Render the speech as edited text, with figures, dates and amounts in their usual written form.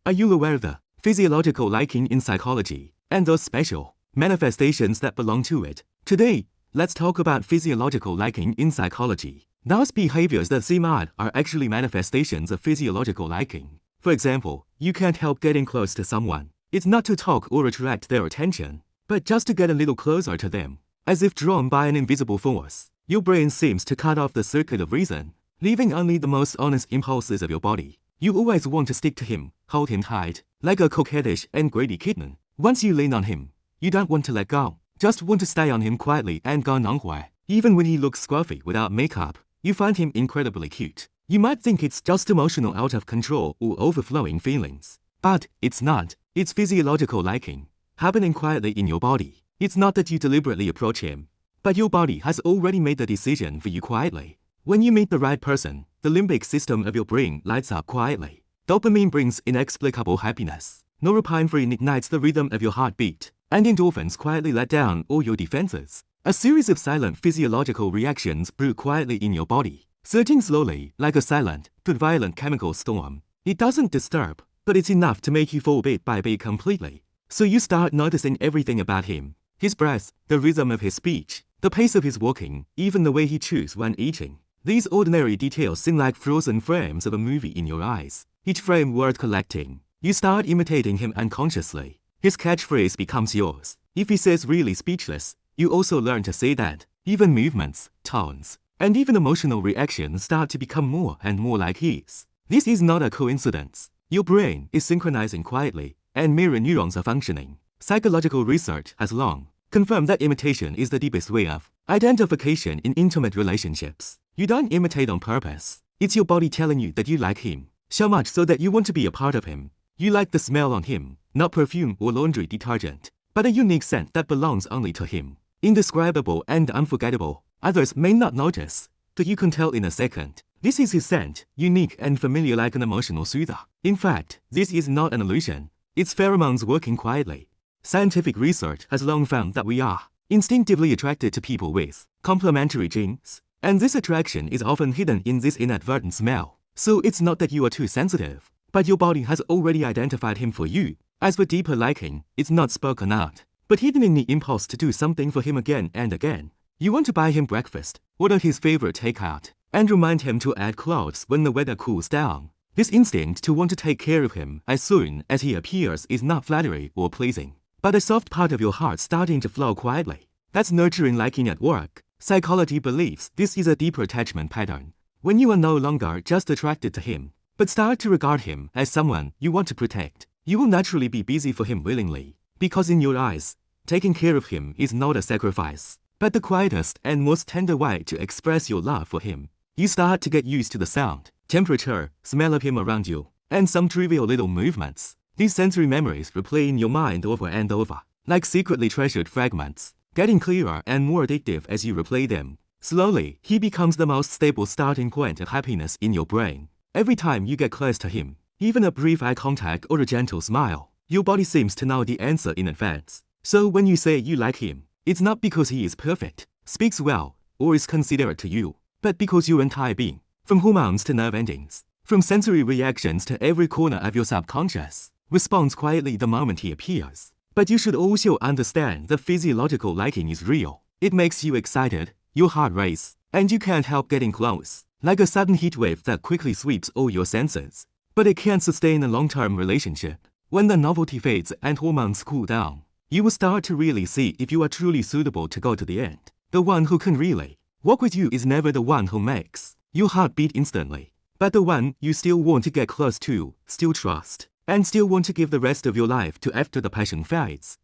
Are you aware of the physiological liking in psychology and those special manifestations that belong to it? Today, let's talk about physiological liking in psychology. Those behaviors that seem odd are actually manifestations of physiological liking. For example, you can't help getting close to someone. It's not to talk or attract their attention, but just to get a little closer to them. As if drawn by an invisible force, your brain seems to cut off the circuit of reason, leaving only the most honest impulses of your body. You always want to stick to him, hold him tight, like a coquettish and greedy kitten. Once you lean on him, you don't want to let go, just want to stay on him quietly and go nowhere. Even when he looks scruffy without makeup, you find him incredibly cute. You might think it's just emotional out of control or overflowing feelings. But it's not. It's physiological liking, happening quietly in your body. It's not that you deliberately approach him, but your body has already made the decision for you quietly. When you meet the right person, the limbic system of your brain lights up quietly. Dopamine brings inexplicable happiness. Norepinephrine ignites the rhythm of your heartbeat, and endorphins quietly let down all your defenses. A series of silent physiological reactions brew quietly in your body, surging slowly like a silent but violent chemical storm. It doesn't disturb, but it's enough to make you fall bit by bit completely. So you start noticing everything about him. His breath, the rhythm of his speech, the pace of his walking, even the way he chews when eating. These ordinary details seem like frozen frames of a movie in your eyes, each frame worth collecting. You start imitating him unconsciously. His catchphrase becomes yours. If he says really speechless, you also learn to say that. Even movements, tones, and even emotional reactions start to become more and more like his. This is not a coincidence. Your brain is synchronizing quietly, and mirror neurons are functioning. Psychological research has long confirmed that imitation is the deepest way of identification in intimate relationships. You don't imitate on purpose. It's your body telling you that you like him, so much so that you want to be a part of him. You like the smell on him, not perfume or laundry detergent, but a unique scent that belongs only to him. Indescribable and unforgettable. Others may not notice, but you can tell in a second. This is his scent, unique and familiar like an emotional soother. In fact, this is not an illusion. It's pheromones working quietly. Scientific research has long found that we are instinctively attracted to people with complementary genes, and this attraction is often hidden in this inadvertent smell. So it's not that you are too sensitive, but your body has already identified him for you. As for deeper liking, it's not spoken out, but hidden in the impulse to do something for him again and again. You want to buy him breakfast, order his favorite takeout, and remind him to add clothes when the weather cools down. This instinct to want to take care of him as soon as he appears is not flattery or pleasing, but a soft part of your heart starting to flow quietly. That's nurturing liking at work. Psychology believes this is a deeper attachment pattern. When you are no longer just attracted to him, but start to regard him as someone you want to protect, you will naturally be busy for him willingly, because in your eyes, taking care of him is not a sacrifice, but the quietest and most tender way to express your love for him. You start to get used to the sound, temperature, smell of him around you, and some trivial little movements. These sensory memories replay in your mind over and over, like secretly treasured fragments, getting clearer and more addictive as you replay them. Slowly, he becomes the most stable starting point of happiness in your brain. Every time you get close to him, even a brief eye contact or a gentle smile, your body seems to know the answer in advance. So when you say you like him, it's not because he is perfect, speaks well, or is considerate to you, but because your entire being, from hormones to nerve endings, from sensory reactions to every corner of your subconscious, responds quietly the moment he appears. But you should also understand that physiological liking is real. It makes you excited, your heart races, and you can't help getting close, like a sudden heat wave that quickly sweeps all your senses. But it can't sustain a long-term relationship. When the novelty fades and hormones cool down, you will start to really see if you are truly suitable to go to the end. The one who can really walk with you is never the one who makes your heart beat instantly, but the one you still want to get close to, still trust, and still want to give the rest of your life to after the passion fades.